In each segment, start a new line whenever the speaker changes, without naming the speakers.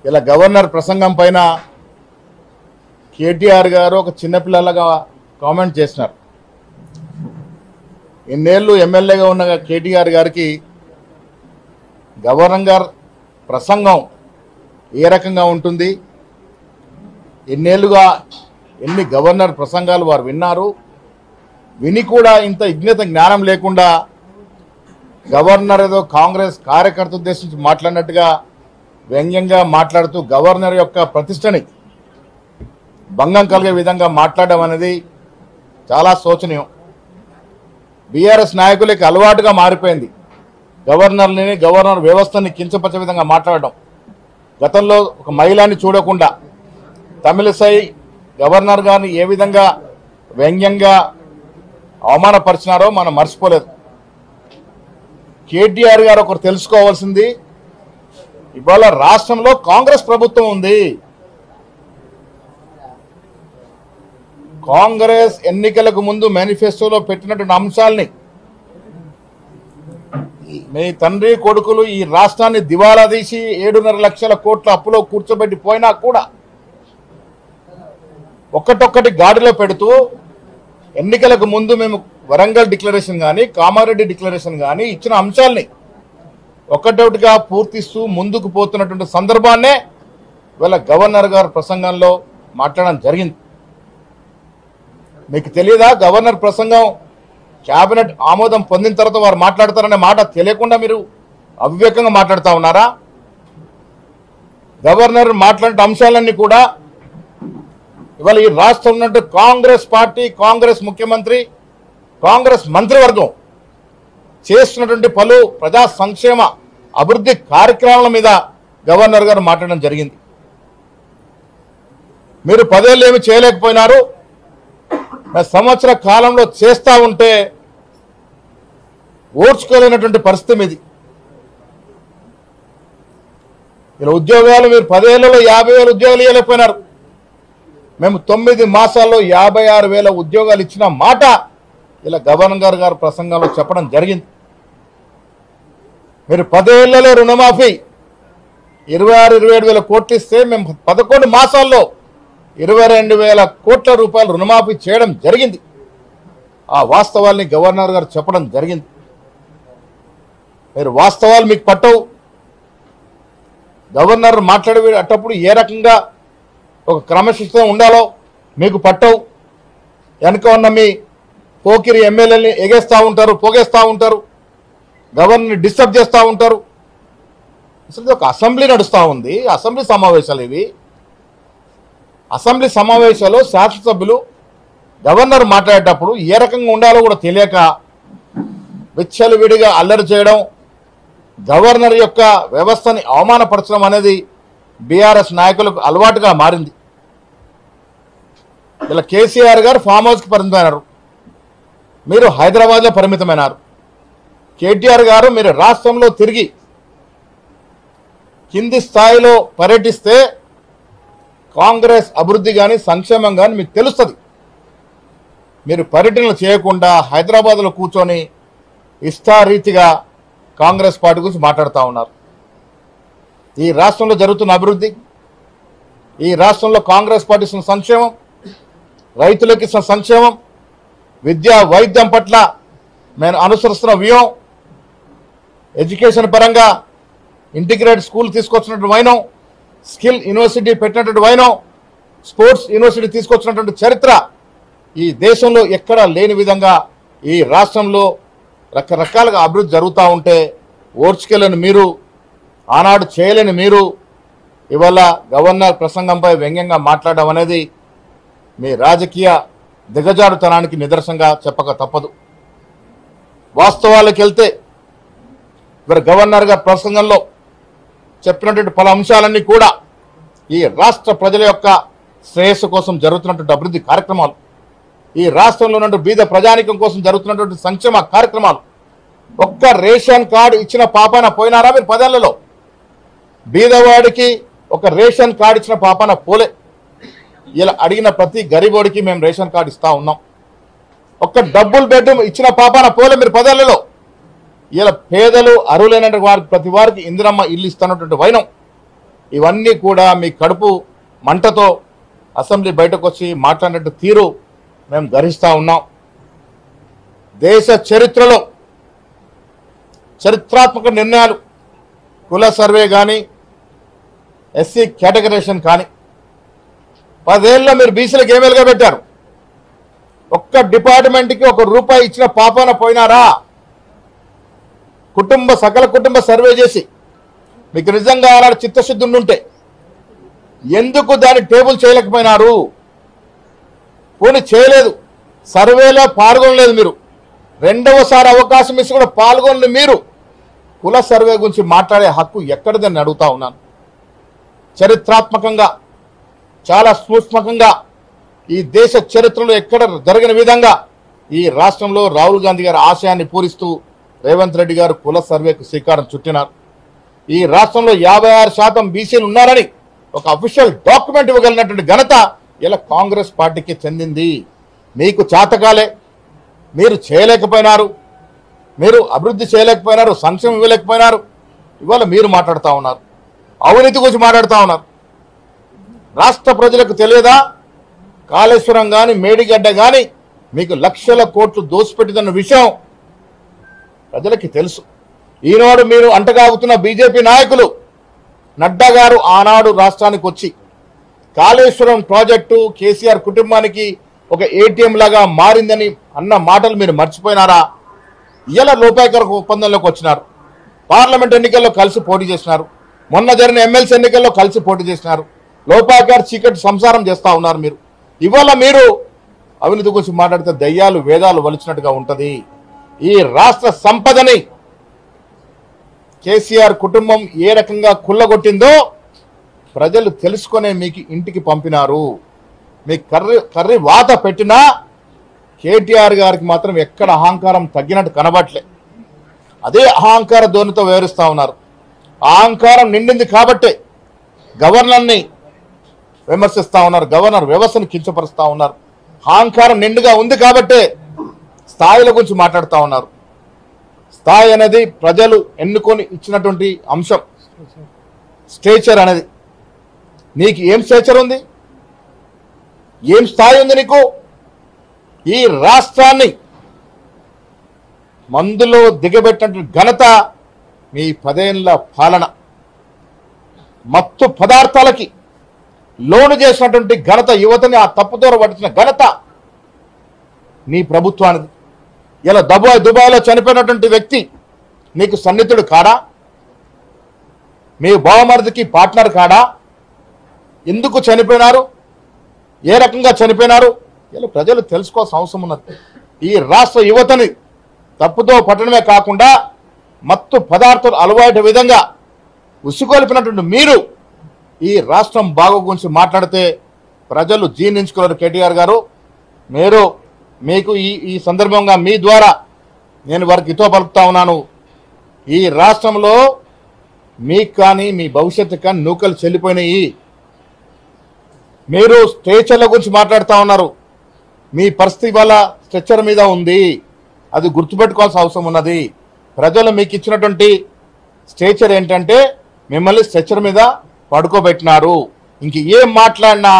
ఇలా గవర్నర్ ప్రసంగం పైన కేటీఆర్ గారు ఒక చిన్నపిల్లలాగా కామెంట్ చేసినారు. ఇన్నేళ్ళు ఎమ్మెల్యేగా ఉన్న కేటీఆర్ గారికి గవర్నర్ గారు ప్రసంగం ఏ రకంగా ఉంటుంది, ఎన్నేళ్ళుగా ఎన్ని గవర్నర్ ప్రసంగాలు వారు విన్నారు, విని కూడా ఇంత విజ్ఞత జ్ఞానం లేకుండా గవర్నర్ ఏదో కాంగ్రెస్ కార్యకర్త ఉద్దేశించి మాట్లాడినట్టుగా వ్యంగ్యంగా మాట్లాడుతూ గవర్నర్ యొక్క ప్రతిష్టని భంగం కలిగే విధంగా మాట్లాడడం అనేది చాలా శోచనీయం. బీఆర్ఎస్ నాయకులకి అలవాటుగా మారిపోయింది గవర్నర్ని, గవర్నర్ వ్యవస్థని కించపరిచే విధంగా మాట్లాడడం. గతంలో ఒక మహిళని చూడకుండా తమిళసై గవర్నర్ గారిని ఏ విధంగా వ్యంగ్యంగా అవమానపరిచినారో మనం మర్చిపోలేదు. కేటీఆర్ గారు ఒకరు తెలుసుకోవాల్సింది, ఇవాళ రాష్ట్రంలో కాంగ్రెస్ ప్రభుత్వం ఉంది. కాంగ్రెస్ ఎన్నికలకు ముందు మేనిఫెస్టోలో పెట్టినటువంటి అంశాలని మీ తండ్రి కొడుకులు ఈ రాష్ట్రాన్ని దివాలా తీసి 7.5 లక్షల కోట్ల అప్పులో కూర్చోబెట్టి పోయినా కూడా ఒక్కటొక్కటి గాడిలో పెడుతూ ఎన్నికలకు ముందు మేము వరంగల్ డిక్లరేషన్ కానీ కామారెడ్డి డిక్లరేషన్ కానీ ఇచ్చిన అంశాలని ఒక్కటొకటిగా పూర్తిస్తూ ముందుకు పోతున్నటువంటి సందర్భాన్నే వీళ్ళ గవర్నర్ గారు ప్రసంగంలో మాట్లాడడం జరిగింది. మీకు తెలియదా గవర్నర్ ప్రసంగం క్యాబినెట్ ఆమోదం పొందిన తర్వాత వారు మాట్లాడతారనే మాట తెలియకుండా మీరు అవివేకంగా మాట్లాడుతూ ఉన్నారా? గవర్నర్ మాట్లాడే అంశాలన్నీ కూడా ఇవాళ ఈ రాష్ట్రం ఉన్నట్టు కాంగ్రెస్ పార్టీ, కాంగ్రెస్ ముఖ్యమంత్రి, కాంగ్రెస్ మంత్రివర్గం చేస్తున్నటువంటి పలు ప్రజా సంక్షేమ అభివృద్ధి కార్యక్రమాల మీద గవర్నర్ గారు మాట్లాడడం జరిగింది. మీరు 10 ఏళ్ళు ఏమి చేయలేకపోయినారు, సంవత్సర కాలంలో చేస్తూ ఉంటే ఓర్చుకోలేనటువంటి పరిస్థితి మీది. ఇలా ఉద్యోగాలు మీరు 10 ఏళ్లలో 50,000 ఉద్యోగాలు ఇవ్వలేకపోయినారు. మేము 9 మాసాల్లో 56,000 ఉద్యోగాలు ఇచ్చిన మాట ఇలా గవర్నర్ గారు ప్రసంగంలో చెప్పడం జరిగింది. మీరు 10 ఏళ్లలో రుణమాఫీ 26-27 వేల కోట్లు ఇస్తే మేము 11 మాసాల్లో 22,000 కోట్ల రూపాయలు రుణమాఫీ చేయడం జరిగింది. ఆ వాస్తవాల్ని గవర్నర్ గారు చెప్పడం జరిగింది. మీరు వాస్తవాలు మీకు పట్టవు. గవర్నర్ మాట్లాడేటప్పుడు ఏ రకంగా ఒక క్రమశిక్షణ ఉండాలో మీకు పట్టవు. వెనుక ఉన్న మీ పోకిరి ఎమ్మెల్యేని ఎగేస్తూ ఉంటారు, పోగేస్తూ ఉంటారు, గవర్నర్ని డిస్టర్బ్ చేస్తూ ఉంటారు. అసలు ఒక అసెంబ్లీ నడుస్తూ ఉంది, అసెంబ్లీ సమావేశాలు ఇవి. అసెంబ్లీ సమావేశాల్లో శాసనసభ్యులు గవర్నర్ మాట్లాడేటప్పుడు ఏ రకంగా ఉండాలో కూడా తెలియక విచ్చలవిడిగా అల్లరి చేయడం, గవర్నర్ యొక్క వ్యవస్థని అవమానపరచడం అనేది బీఆర్ఎస్ నాయకులకు అలవాటుగా మారింది. ఇలా కేసీఆర్ గారు ఫామ్ హౌస్కి పరిమితమైనారు, మీరు హైదరాబాద్లో పరిమితమైనారు. కేటీఆర్ గారు మీరు రాష్ట్రంలో తిరిగి కింది స్థాయిలో పర్యటిస్తే కాంగ్రెస్ అభివృద్ధి కానీ సంక్షేమం కానీ మీకు తెలుస్తుంది. మీరు పర్యటనలు చేయకుండా హైదరాబాద్లో కూర్చొని ఇష్టారీతిగా కాంగ్రెస్ పార్టీ గురించి మాట్లాడుతూ ఉన్నారు. ఈ రాష్ట్రంలో జరుగుతున్న అభివృద్ధి, ఈ రాష్ట్రంలో కాంగ్రెస్ పార్టీ ఇస్తున్న సంక్షేమం, రైతులకు ఇస్తున్న సంక్షేమం, విద్యా వైద్యం పట్ల మేము అనుసరిస్తున్న వ్యూహం, ఎడ్యుకేషన్ పరంగా ఇంటిగ్రేటెడ్ స్కూల్ తీసుకొచ్చినటువంటి వైనం, స్కిల్ యూనివర్సిటీ పెట్టినటువంటి వైనం, స్పోర్ట్స్ యూనివర్సిటీ తీసుకొచ్చినటువంటి చరిత్ర ఈ దేశంలో ఎక్కడా లేని విధంగా ఈ రాష్ట్రంలో రకరకాలుగా అభివృద్ధి జరుగుతూ ఉంటే ఓర్చుకెళ్ళని మీరు, ఆనాడు చేయలేని మీరు ఇవాళ గవర్నర్ ప్రసంగంపై వ్యంగ్యంగా మాట్లాడడం అనేది మీ రాజకీయ దిగజారుతనానికి నిదర్శనంగా చెప్పక తప్పదు. వాస్తవాలకు వెళ్తే మరి గవర్నర్ గారి ప్రసంగంలో చెప్పినటువంటి పలు అంశాలన్నీ కూడా ఈ రాష్ట్ర ప్రజల యొక్క శ్రేయస్సు కోసం జరుగుతున్నటువంటి అభివృద్ధి కార్యక్రమాలు, ఈ రాష్ట్రంలో ఉన్నటువంటి బీద ప్రజానికం కోసం జరుగుతున్నటువంటి సంక్షేమ కార్యక్రమాలు. ఒక్క రేషన్ కార్డు ఇచ్చిన పాపాన పోయినారా మీరు? 10 ఏళ్లలో బీదవాడికి ఒక రేషన్ కార్డు ఇచ్చిన పాపాన పోలే. ఇలా అడిగిన ప్రతి గరీబోడికి మేము రేషన్ కార్డు ఇస్తా ఉన్నాం. ఒక్క డబుల్ బెడ్రూమ్ ఇచ్చిన పాపాన పోలే మీరు 10 ఏళ్లలో. ఇలా పేదలు అర్హులైన వారికి ప్రతి వారికి ఇందిరమ్మ ఇల్లు ఇస్తున్నటువంటి వైనం ఇవన్నీ కూడా మీ కడుపు మంటతో అసెంబ్లీ బయటకు వచ్చి మాట్లాడినట్టు తీరు మేము గర్హిస్తూ ఉన్నాం. దేశ చరిత్రలో చరిత్రాత్మక నిర్ణయాలు, కుల సర్వే కానీ, ఎస్సీ కేటగరైజేషన్ కానీ, 10 ఏళ్ళలో మీరు బీసీలకు ఏమేలుగా పెట్టారు? ఒక్క డిపార్ట్మెంట్కి ₹1 ఇచ్చిన పాపాన పోయినారా? సకల కుటుంబ సర్వే చేసి మీకు నిజంగా అలాంటి చిత్తశుద్ధి ఉండుంటే ఎందుకు దాన్ని టేబుల్ చేయలేకపోయినారు? పోనీ చేయలేదు, సర్వేలో పాల్గొనలేదు మీరు, రెండవసారి అవకాశం ఇచ్చి కూడా పాల్గొనలేదు మీరు. కుల సర్వే గురించి మాట్లాడే హక్కు ఎక్కడిదని అడుగుతా ఉన్నాను. చరిత్రాత్మకంగా, చాలా సూక్ష్మకంగా ఈ దేశ చరిత్రలో ఎక్కడ జరిగిన విధంగా ఈ రాష్ట్రంలో రాహుల్ గాంధీ గారి ఆశయాన్ని పూరిస్తూ రేవంత్ రెడ్డి గారు కుల సర్వేకు శ్రీకారం చుట్టినారు. ఈ రాష్ట్రంలో 56% బీసీలు ఉన్నారని ఒక అఫీషియల్ డాక్యుమెంట్ ఇవ్వగలిగినటువంటి ఘనత ఇలా కాంగ్రెస్ పార్టీకి చెందింది. మీకు చాతకాలే, మీరు చేయలేకపోయినారు, మీరు అభివృద్ధి చేయలేకపోయినారు, సంక్షేమం ఇవ్వలేకపోయినారు. ఇవాళ మీరు మాట్లాడుతూ ఉన్నారు, అవినీతి గురించి మాట్లాడుతూ ఉన్నారు. రాష్ట్ర ప్రజలకు తెలియదా? కాళేశ్వరం కానీ, మేడిగడ్డ కానీ మీకు లక్షల కోట్లు దోసిపెట్టిదన్న విషయం ప్రజలకి తెలుసు. ఈనాడు మీరు అంటగాగుతున్న బీజేపీ నాయకులు, నడ్డా గారు ఆనాడు రాష్ట్రానికి వచ్చి కాళేశ్వరం ప్రాజెక్టు కేసీఆర్ కుటుంబానికి ఒక ఏటీఎం లాగా మారిందని అన్న మాటలు మీరు మర్చిపోయినారా? ఇలా లోపాయకర ఒప్పందంలోకి వచ్చినారు. పార్లమెంట్ ఎన్నికల్లో కలిసి పోటీ చేసినారు, మొన్న జరిగిన ఎమ్మెల్సీ ఎన్నికల్లో కలిసి పోటీ చేసినారు. లోపాయకర చీకటి సంసారం చేస్తూ ఉన్నారు మీరు. ఇవాళ మీరు అవినీతి గురించి మాట్లాడితే దయ్యాలు వేదాలు వలిచినట్టుగా ఉంటుంది. ఈ రాష్ట్ర సంపదని కేసీఆర్ కుటుంబం ఏ రకంగా కుల్లగొట్టిందో ప్రజలు తెలుసుకునే మీకు ఇంటికి పంపినారు. మీ కర్రీ వాత పెట్టినా కేటీఆర్ గారికి మాత్రం ఎక్కడ అహంకారం తగ్గినట్టు కనబట్లే. అదే అహంకార ధోరణితో వ్యవహరిస్తూ ఉన్నారు. అహంకారం నిండింది కాబట్టే గవర్నర్ని విమర్శిస్తూ ఉన్నారు, గవర్నర్ వ్యవస్థను కించపరుస్తూ ఉన్నారు. అహంకారం నిండుగా ఉంది కాబట్టే స్థాయిల గురించి మాట్లాడుతూ ఉన్నారు. స్థాయి అనేది ప్రజలు ఎన్నుకొని ఇచ్చినటువంటి అంశం. స్టేచర్ అనేది నీకు ఏం స్టేచర్ ఉంది? ఏం స్థాయి ఉంది నీకు? ఈ రాష్ట్రాన్ని మందులో దిగబెట్టినటువంటి ఘనత మీ 10 ఏళ్ల పాలన. మత్తు పదార్థాలకి లోను చేసినటువంటి ఘనత, యువతని ఆ తప్పుదోర పట్టించిన ఘనత నీ ప్రభుత్వానికి. ఇలా దుబాయ్లో చనిపోయినటువంటి వ్యక్తి నీకు సన్నిహితుడు కాడా? మీ బావమరిదికి పార్ట్నర్ కాడా? ఎందుకు చనిపోయినారు? ఏ రకంగా చనిపోయినారు? ఇలా ప్రజలు తెలుసుకోవాల్సిన అవసరం ఉన్నది. ఈ రాష్ట్ర యువతని తప్పుతో పట్టడమే కాకుండా మత్తు పదార్థాలు అలవాటు విధంగా ఉసుగొలిపినటువంటి మీరు ఈ రాష్ట్రం బాగు గురించి మాట్లాడితే ప్రజలు జీర్ణించుకోలేరు. కేటీఆర్ గారు, మీకు ఈ సందర్భంగా మీ ద్వారా నేను వారికి హితో పలుకుతా ఉన్నాను. ఈ రాష్ట్రంలో మీకు కానీ మీ భవిష్యత్తు కానీ నూకలు చెల్లిపోయినాయి. మీరు స్ట్రెచర్ల గురించి మాట్లాడుతూ ఉన్నారు. మీ పరిస్థితి వల్ల స్ట్రెచర్ మీద ఉంది, అది గుర్తుపెట్టుకోవాల్సిన అవసరం ఉన్నది. ప్రజలు మీకు ఇచ్చినటువంటి స్ట్రెచర్ ఏంటంటే మిమ్మల్ని స్ట్రెచర్ మీద పడుకోబెట్టినారు. ఇంక ఏం మాట్లాడినా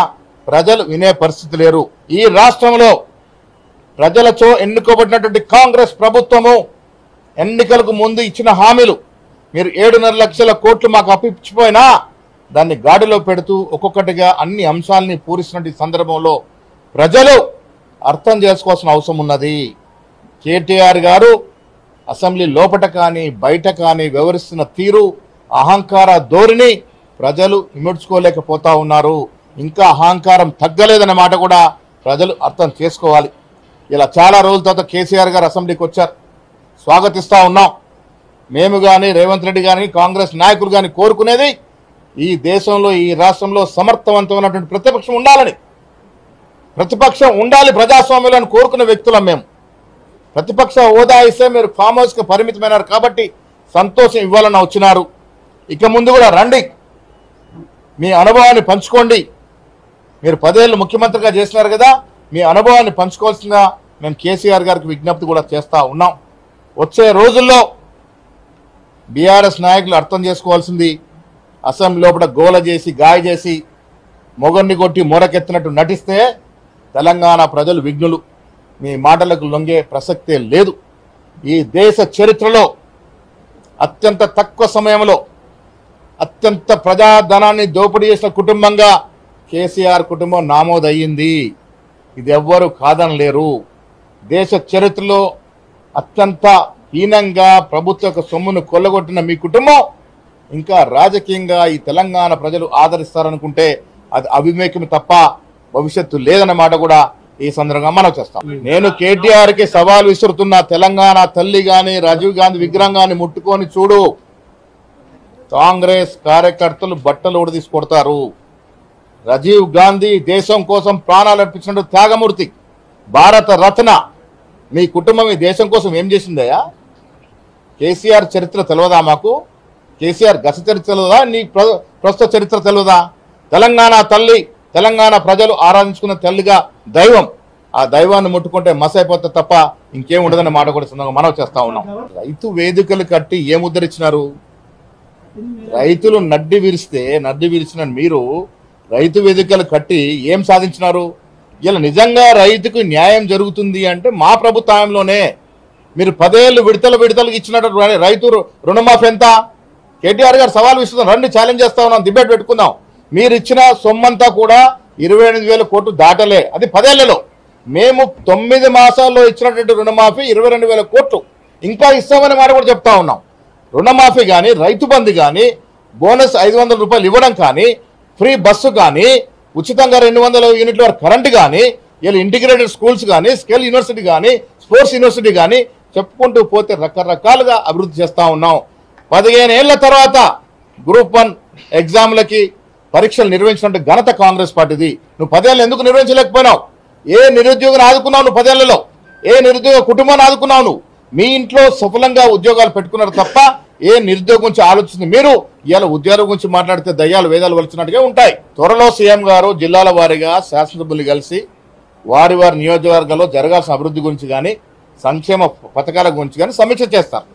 ప్రజలు వినే పరిస్థితి లేరు. ఈ రాష్ట్రంలో ప్రజలతో ఎన్నుకోబడినటువంటి కాంగ్రెస్ ప్రభుత్వము ఎన్నికలకు ముందు ఇచ్చిన హామీలు మీరు 7.5 లక్షల కోట్లు మాకు అప్పిచ్చిపోయినా దాన్ని గాడిలో పెడుతూ ఒక్కొక్కటిగా అన్ని అంశాలని పూరిస్తున్న సందర్భంలో ప్రజలు అర్థం చేసుకోవాల్సిన అవసరం ఉన్నది. కేటీఆర్ గారు అసెంబ్లీ లోపట కానీ బయట కానీ వ్యవహరిస్తున్న తీరు, అహంకార ధోరణి ప్రజలు ఇముడ్చుకోలేకపోతా ఉన్నారు. ఇంకా అహంకారం తగ్గలేదనే మాట కూడా ప్రజలు అర్థం చేసుకోవాలి. ఇలా చాలా రోజుల తర్వాత కేసీఆర్ గారు అసెంబ్లీకి వచ్చారు, స్వాగతిస్తూ ఉన్నాం. మేము కానీ రేవంత్ రెడ్డి గారిని కాంగ్రెస్ నాయకులు కానీ కోరుకునేది ఈ దేశంలో, ఈ రాష్ట్రంలో సమర్థవంతమైనటువంటి ప్రతిపక్షం ఉండాలని. ప్రతిపక్షం ఉండాలి ప్రజాస్వామ్యంలో కోరుకునే వ్యక్తులం మేము. ప్రతిపక్ష హోదా ఇస్తే మీరు ఫామ్ హౌస్కి పరిమితమైనారు కాబట్టి సంతోషం ఇవ్వాలని వచ్చినారు. ఇక ముందు కూడా రండి, మీ అనుభవాన్ని పంచుకోండి. మీరు 10 ఏళ్ళు ముఖ్యమంత్రిగా చేసినారు కదా, మీ అనుభవాన్ని పంచుకోవాల్సిందిగా మేము కేసీఆర్ గారికి విజ్ఞప్తి కూడా చేస్తూ ఉన్నాం. వచ్చే రోజుల్లో బీఆర్ఎస్ నాయకులు అర్థం చేసుకోవాల్సింది అసెంబ్లీ లోపల గోల చేసి గాయ చేసి మొగన్ని కొట్టి మొరకెత్తినట్టు నటిస్తే తెలంగాణ ప్రజలు విఘ్నులు. మీ మాటలకు లొంగే ప్రసక్తే లేదు. ఈ దేశ చరిత్రలో అత్యంత తక్కువ సమయంలో అత్యంత ప్రజాధనాన్ని దోపిడీ చేసిన కుటుంబంగా కేసీఆర్ కుటుంబం నామోదయ్యింది. ఇది ఎవ్వరూ కాదనలేరు. దేశ చరిత్రలో అత్యంత హీనంగా ప్రభుత్వ సొమ్మును కొల్లగొట్టిన మీ కుటుంబం ఇంకా రాజకీయంగా ఈ తెలంగాణ ప్రజలు ఆదరిస్తారనుకుంటే అది అవివేకం తప్ప భవిష్యత్తు లేదన్న మాట కూడా ఈ సందర్భంగా మనం చేస్తాం. నేను కేటీఆర్ కి సవాల్ విసురుతున్న, తెలంగాణ తల్లి గాని రాజీవ్ గాంధీ విగ్రహం గాని ముట్టుకొని చూడు. కాంగ్రెస్ కార్యకర్తలు బట్టలు ఊడదీసి కొడతారు. రాజీవ్ గాంధీ దేశం కోసం ప్రాణాలు అర్పించిన త్యాగమూర్తి, భారత రత్న. మీ కుటుంబం ఈ దేశం కోసం ఏం చేసిందయ్యా? కేసీఆర్ చరిత్ర తెలియదా మాకు? కేసీఆర్ గత చరిత్ర తెలియదా? నీ ప్రస్తుత చరిత్ర తెలియదా? తెలంగాణ తల్లి, తెలంగాణ ప్రజలు ఆరాధించుకున్న తల్లిగా దైవం. ఆ దైవాన్ని ముట్టుకుంటే మసైపోతే తప్ప ఇంకేం ఉండదన్న మాట కూడా సందర్భంగా మనం చేస్తా ఉన్నాం. రైతు వేదికలు కట్టి ఏం ఉద్ధరించినారు? రైతులు నడ్డి విరిచిన మీరు రైతు వేదికలు కట్టి ఏం సాధించినారు? ఇలా నిజంగా రైతుకు న్యాయం జరుగుతుంది అంటే మా ప్రభుత్వంలోనే మీరు 10 ఏళ్ళు విడతలకు ఇచ్చినట్టు రైతు రుణమాఫీ ఎంత? కేటీఆర్ గారు సవాల్ విస్తున్నారు, రండి ఛాలెంజ్ చేస్తా ఉన్నాం, డిబేట్ పెట్టుకుందాం. మీరు ఇచ్చిన సొమ్మంతా కూడా 28,000 కోట్లు దాటలే, అది 10 ఏళ్లలో. మేము 9 మాసాల్లో ఇచ్చినటువంటి రుణమాఫీ 22,000 కోట్లు ఇంకా ఇస్తామని మాట కూడా చెప్తా ఉన్నాం. రుణమాఫీ కానీ, రైతు బంధు కానీ, బోనస్ 500 రూపాయలు ఇవ్వడం కానీ, ఫ్రీ బస్సు కానీ, ఉచితంగా 200 యూనిట్ల వరకు కరెంటు కానీ, ఇలా ఇంటిగ్రేటెడ్ స్కూల్స్ కానీ, స్కిల్ యూనివర్సిటీ కానీ, స్పోర్ట్స్ యూనివర్సిటీ కానీ చెప్పుకుంటూ పోతే రకరకాలుగా అభివృద్ధి చేస్తూ ఉన్నాం. 15 ఏళ్ల తర్వాత గ్రూప్ 1 ఎగ్జామ్లకి పరీక్షలు నిర్వహించినట్టు ఘనత కాంగ్రెస్ పార్టీది. నువ్వు 10 ఏళ్ళు ఎందుకు నిర్వహించలేకపోయినావు? ఏ నిరుద్యోగిని ఆదుకున్నావు నువ్వు 10 ఏళ్లలో? ఏ నిరుద్యోగ కుటుంబాన్ని ఆదుకున్నావు నువ్వు? మీ ఇంట్లో సఫలంగా ఉద్యోగాలు పెట్టుకున్నారు తప్ప ఏ నిరుద్యోగం గురించి ఆలోచించింది మీరు? ఇవాళ ఉద్యోగం గురించి మాట్లాడితే దయ్యాలు వేదాలు వలిచినట్టుగా ఉంటాయి. త్వరలో సీఎం గారు జిల్లాల వారీగా శాసనసభ్యులు కలిసి వారి నియోజకవర్గాల్లో జరగాల్సిన అభివృద్ధి గురించి కానీ, సంక్షేమ పథకాల గురించి కానీ సమీక్ష చేస్తారు.